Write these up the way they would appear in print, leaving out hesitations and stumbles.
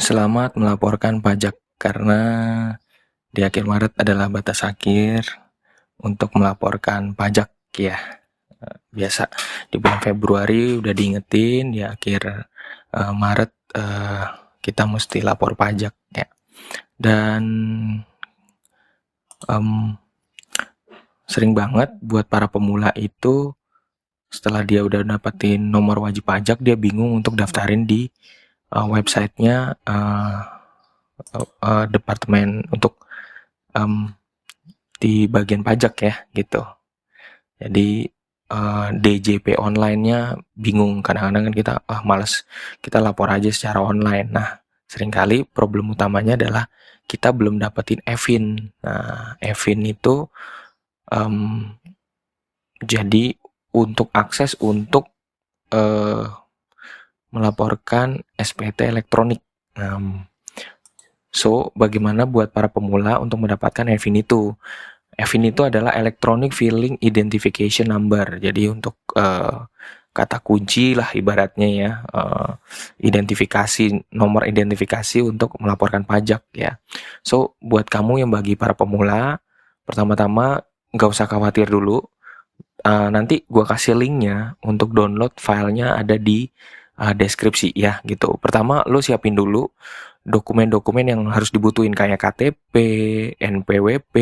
Selamat melaporkan pajak karena di akhir Maret adalah batas akhir untuk melaporkan pajak ya. Biasa di bulan Februari udah diingetin, di akhir Maret kita mesti lapor pajak ya. Dan sering banget buat para pemula itu setelah dia udah dapetin nomor wajib pajak, dia bingung untuk daftarin di websitenya departemen untuk di bagian pajak ya gitu. Jadi DJP online-nya bingung, kadang-kadang kan kita males, kita lapor aja secara online. Nah, seringkali problem utamanya adalah kita belum dapetin EVIN. Nah, EVIN itu jadi untuk akses untuk melaporkan SPT elektronik. So, bagaimana buat para pemula untuk mendapatkan EVIN itu? EVIN itu adalah Electronic Filing Identification Number. Jadi untuk kata kunci lah ibaratnya ya, nomor identifikasi untuk melaporkan pajak ya. So, buat kamu yang bagi para pemula, pertama-tama nggak usah khawatir dulu. Nanti gua kasih linknya untuk download filenya ada di deskripsi ya gitu. Pertama, lo siapin dulu dokumen-dokumen yang harus dibutuhin kayak KTP, NPWP,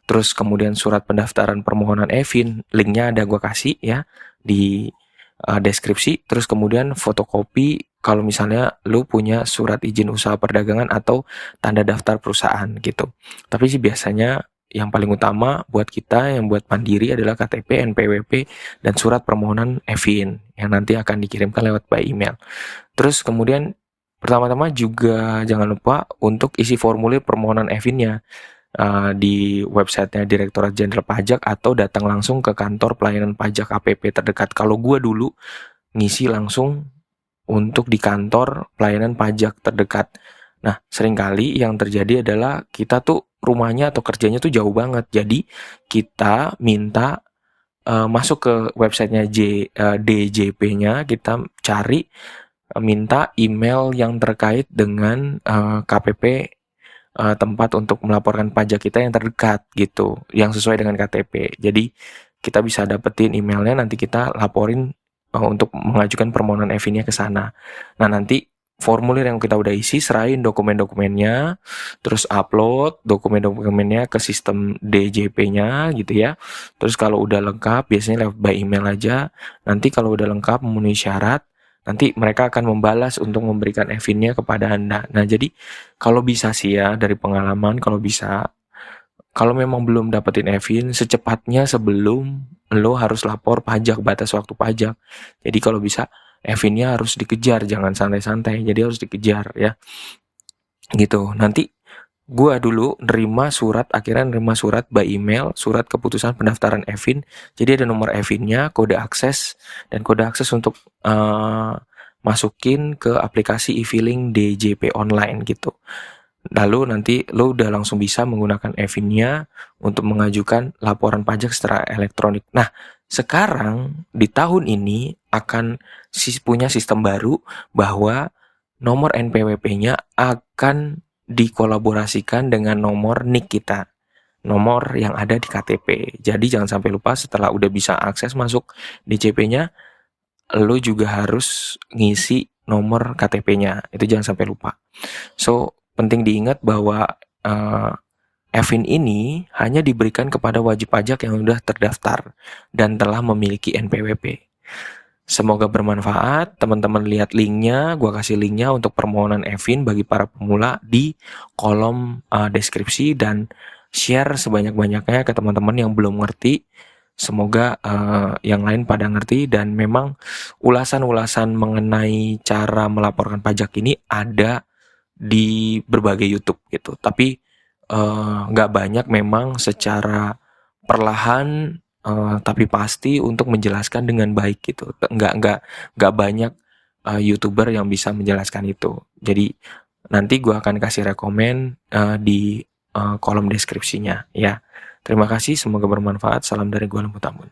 terus kemudian surat pendaftaran permohonan EVIN, linknya ada gua kasih ya di deskripsi. Terus kemudian fotokopi kalau misalnya lu punya surat izin usaha perdagangan atau tanda daftar perusahaan gitu. Tapi sih biasanya yang paling utama buat kita yang buat mandiri adalah KTP, NPWP, dan surat permohonan EVIN yang nanti akan dikirimkan lewat by email. Terus kemudian pertama-tama juga jangan lupa untuk isi formulir permohonan EVIN-nya di websitenya Direktorat Jenderal Pajak atau datang langsung ke kantor pelayanan pajak KPP terdekat. Kalau gue dulu ngisi langsung untuk di kantor pelayanan pajak terdekat. Nah, seringkali yang terjadi adalah kita tuh rumahnya atau kerjanya tuh jauh banget. Jadi kita minta masuk ke websitenya DJP-nya, kita cari minta email yang terkait dengan KPP tempat untuk melaporkan pajak kita yang terdekat gitu, yang sesuai dengan KTP. Jadi kita bisa dapetin emailnya, nanti kita laporin untuk mengajukan permohonan EVIN-nya ke sana. Nah, nanti formulir yang kita udah isi, serahin dokumen-dokumennya, terus upload dokumen-dokumennya ke sistem DJP-nya gitu ya. Terus kalau udah lengkap, biasanya lewat by email aja. Nanti kalau udah lengkap memenuhi syarat, nanti mereka akan membalas untuk memberikan EVIN-nya kepada Anda. Nah, jadi kalau bisa sih ya, dari pengalaman, kalau memang belum dapetin EVIN, secepatnya sebelum lo harus lapor pajak, batas waktu pajak. Jadi kalau bisa EVIN-nya harus dikejar, jangan santai-santai, jadi harus dikejar ya. Gitu. Nanti gua dulu akhirnya nerima surat by email, surat keputusan pendaftaran EVIN. Jadi ada nomor EVIN-nya, kode akses, dan kode akses untuk masukin ke aplikasi e-filing DJP online gitu. Lalu nanti lo udah langsung bisa menggunakan EVIN-nya untuk mengajukan laporan pajak secara elektronik. Nah, sekarang di tahun ini akan punya sistem baru bahwa nomor NPWP-nya akan dikolaborasikan dengan nomor NIK kita, nomor yang ada di KTP. Jadi jangan sampai lupa, setelah udah bisa akses masuk DJP-nya, lo juga harus ngisi nomor KTP-nya. Itu jangan sampai lupa. So, penting diingat bahwa EVIN ini hanya diberikan kepada wajib pajak yang sudah terdaftar dan telah memiliki NPWP. Semoga bermanfaat. Teman-teman lihat linknya, gua kasih linknya untuk permohonan EVIN bagi para pemula di kolom deskripsi, dan share sebanyak-banyaknya ke teman-teman yang belum ngerti. Semoga yang lain pada ngerti, dan memang ulasan-ulasan mengenai cara melaporkan pajak ini ada di berbagai YouTube gitu. Tapi nggak banyak memang secara perlahan tapi pasti untuk menjelaskan dengan baik gitu. Nggak banyak YouTuber yang bisa menjelaskan itu. Jadi nanti gue akan kasih rekomen di kolom deskripsinya ya. Terima kasih, semoga bermanfaat. Salam dari gue, Lembut Tambun.